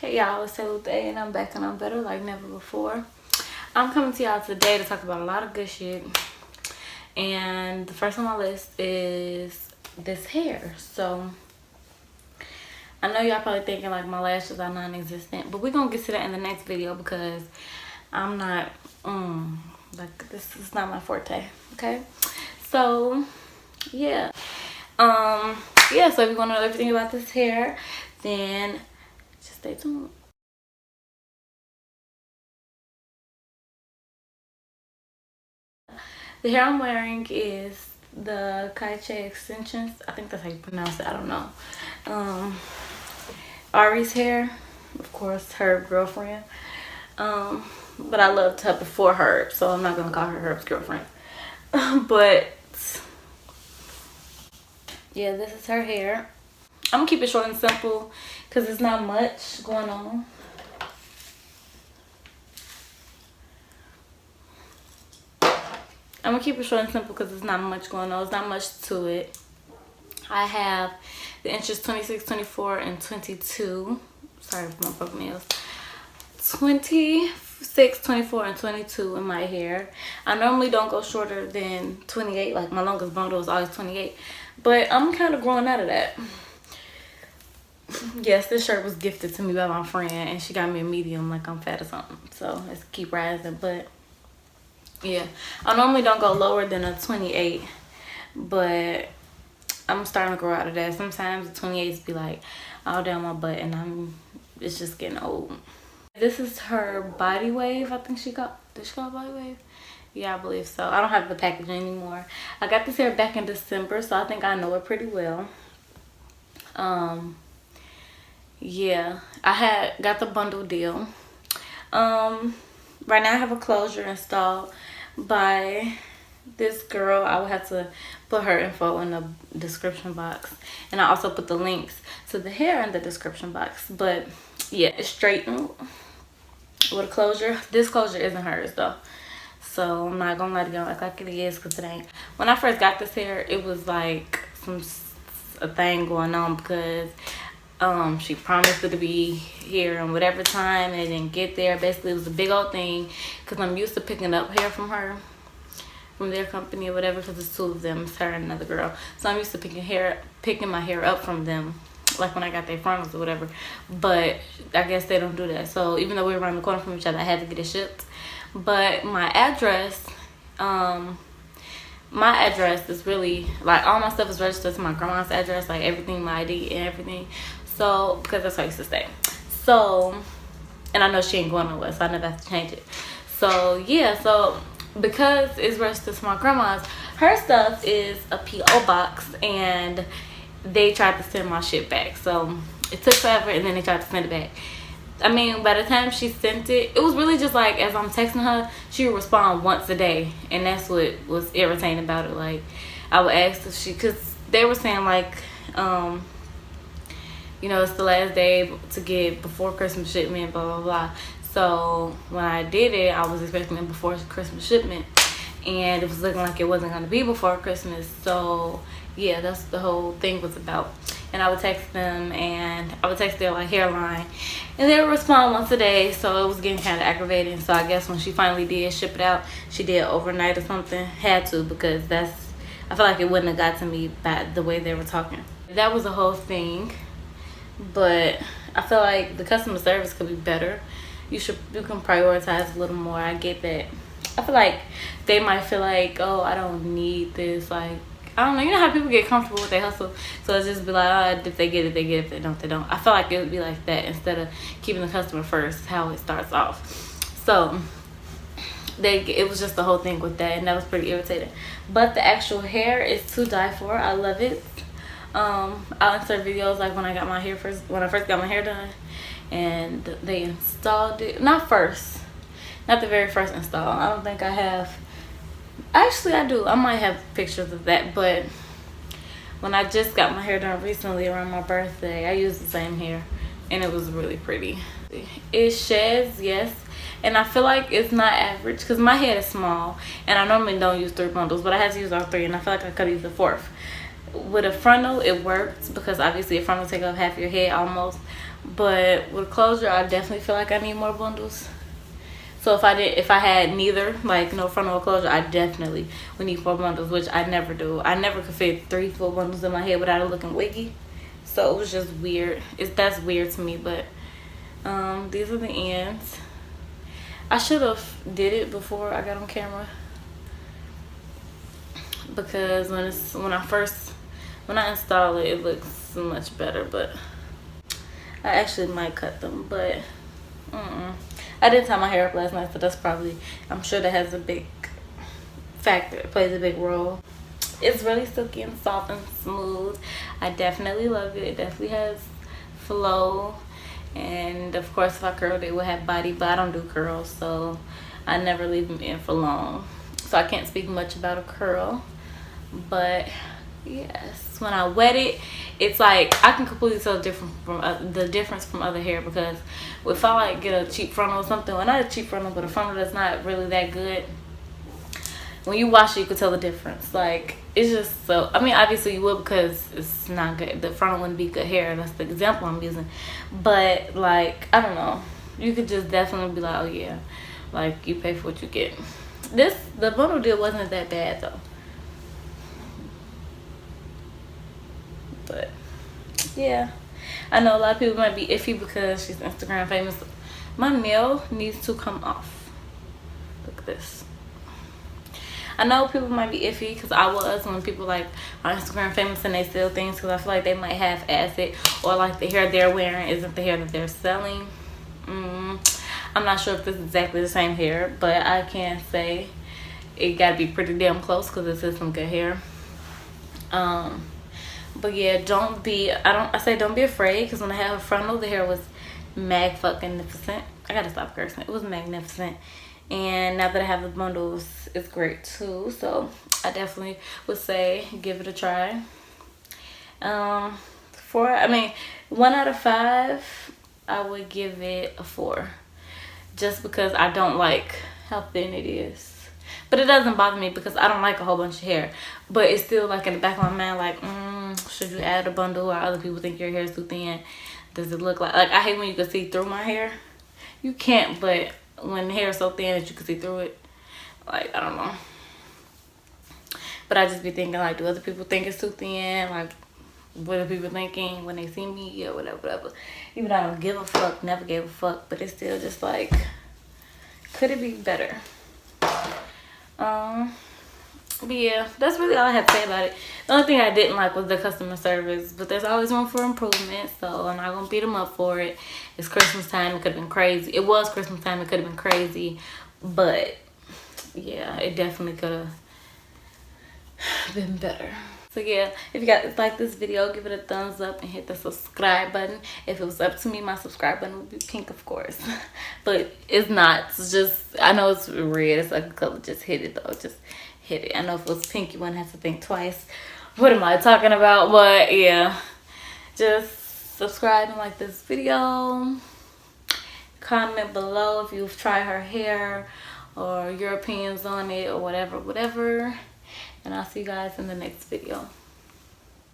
Hey y'all, it's Tayla with A and I'm back and I'm better like never before. I'm coming to y'all today to talk about a lot of good shit. And the first on my list is this hair. So I know y'all probably thinking like my lashes are non-existent, but we're gonna get to that in the next video because I'm not like this is not my forte, okay? So yeah. Yeah, so if you want to know everything about this hair, then just stay tuned. The hair I'm wearing is the KYChe extensions. I think that's how you pronounce it. I don't know. Ari's hair, of course, her girlfriend. But I loved her before Herb, so I'm not gonna call her Herb's girlfriend. But yeah, this is her hair. I'm gonna keep it short and simple because there's not much going on. I'm gonna keep it short and simple because there's not much going on. There's not much to it. I have the inches 26, 24, and 22. Sorry for my broken nails. 26, 24, and 22 in my hair. I normally don't go shorter than 28. Like my longest bundle is always 28. But I'm kind of growing out of that. Yes, this shirt was gifted to me by my friend and she got me a medium like I'm fat or something. So let's keep rising. But yeah, I normally don't go lower than a 28. But I'm starting to grow out of that. Sometimes the 28s be like all down my butt and it's just getting old. This is her body wave. I think did she call it body wave? Yeah, I believe so. I don't have the packaging anymore. I got this hair back in December, so I think I know it pretty well. Yeah, I got the bundle deal. Right now I have a closure installed by this girl. I will have to put her info in the description box, and I also put the links to the hair in the description box. But yeah, it's straightened with a closure. This closure isn't hers though, so I'm not gonna let it go act like it is because it ain't. When I first got this hair, it was like a thing going on because she promised it to be here in whatever time and it didn't get there. Basically it was a big old thing because I'm used to picking up hair from her, from their company or whatever, because it's two of them. It's her and another girl. So I'm used to picking my hair up from them, like when I got their frontals or whatever. But I guess they don't do that. So even though we were around the corner from each other, I had to get it shipped. But my address is really like all my stuff is registered to my grandma's address, like everything, my ID and everything. So because that's how I used to stay. So, and I know she ain't going nowhere, so I never have to change it. So yeah, so because it's registered to my grandma's, her stuff is a P.O. box and they tried to send my shit back. So it took forever and then they tried to send it back. I mean, by the time she sent it, it was really just like, as I'm texting her, she would respond once a day. And that's what was irritating about it. Like, I would ask if because they were saying like, you know, it's the last day to get before Christmas shipment, blah, blah, blah. So when I did it, I was expecting it before Christmas shipment. And it was looking like it wasn't going to be before Christmas. So yeah, that's the whole thing was about. And I would text them and I would text their like hairline. And they would respond once a day. So it was getting kind of aggravating. So I guess when she finally did ship it out, she did overnight or something. Had to, because I feel like it wouldn't have got to me by the way they were talking. That was the whole thing. But I feel like the customer service could be better. You can prioritize a little more. I get that. I feel like they might feel like, oh, I don't need this. Like, I don't know. You know how people get comfortable with their hustle? So it's just be like, oh, if they get it, they get it. If they don't, they don't. I feel like it would be like that instead of keeping the customer first, how it starts off. So it was just the whole thing with that, and that was pretty irritating. But the actual hair is to die for. I love it. I'll insert videos like when I first got my hair done and they installed it. Not the very first install. I don't think I have. Actually I do. I might have pictures of that, but when I just got my hair done recently around my birthday, I used the same hair and it was really pretty. It sheds, yes, and I feel like it's not average because my head is small and I normally don't use 3 bundles, but I had to use all 3 and I feel like I could use the 4th. With a frontal, it works because obviously a frontal take up half your head almost, But with closure, I definitely feel like I need more bundles. So if I had neither, like no front or closure, I definitely would need 4 bundles, which I never do. I never could fit 3 full bundles in my head without it looking wiggy. So it was just weird. That's weird to me, but these are the ends. I should have did it before I got on camera, because when I install it, it looks much better. But I actually might cut them, but I didn't tie my hair up last night, so that's probably, I'm sure that has a big factor. It plays a big role. It's really silky and soft and smooth. I definitely love it. It definitely has flow. And of course, if I curled it, it would have body, but I don't do curls, so I never leave them in for long. So I can't speak much about a curl. But yes, when I wet it, it's like I can completely tell the difference from other hair, because if I like get a cheap frontal or something, well, not a cheap frontal, but a frontal that's not really that good, when you wash it, you can tell the difference. Like, it's just so, I mean, obviously you will, because it's not good. The frontal wouldn't be good hair. That's the example I'm using. But like, I don't know, you could just definitely be like, oh yeah, like you pay for what you get. The bundle deal wasn't that bad though. But yeah, I know a lot of people might be iffy because she's Instagram famous. My nail needs to come off. Look at this. I know people might be iffy, because I was, when people like are Instagram famous and they sell things, because I feel like they might have acid, or like the hair they're wearing isn't the hair that they're selling. I'm not sure if this is exactly the same hair, but I can say it gotta be pretty damn close, because this is some good hair. But yeah, don't be afraid, because when I had a frontal, the hair was magnificent. I gotta stop cursing. It was magnificent. And now that I have the bundles, it's great too. So I definitely would say give it a try. 1 out of 5, I would give it a 4, just because I don't like how thin it is. But it doesn't bother me, because I don't like a whole bunch of hair. But it's still like in the back of my mind, like, should you add a bundle, or other people think your hair is too thin? Does it look like I hate when you can see through my hair. You can't, but when the hair is so thin that you can see through it, like, I don't know. But I just be thinking, like, do other people think it's too thin? Like, what are people thinking when they see me, or whatever. Even though I don't give a fuck, never gave a fuck, but it's still just like, could it be better? But yeah, that's really all I had to say about it. The only thing I didn't like was the customer service, but there's always room for improvement, so I'm not gonna beat them up for it. It's Christmas time. It could have been crazy. It was Christmas time. It could have been crazy, but yeah, it definitely could have been better. So yeah, if you guys like this video, give it a thumbs up and hit the subscribe button. If it was up to me, my subscribe button would be pink, of course. But it's not. It's just, I know it's red. It's like a color. Just hit it though. Just hit it. I know if it was pink, you wouldn't have to think twice. What am I talking about? But yeah, just subscribe and like this video. Comment below if you've tried her hair, or your opinions on it, or whatever. And I'll see you guys in the next video.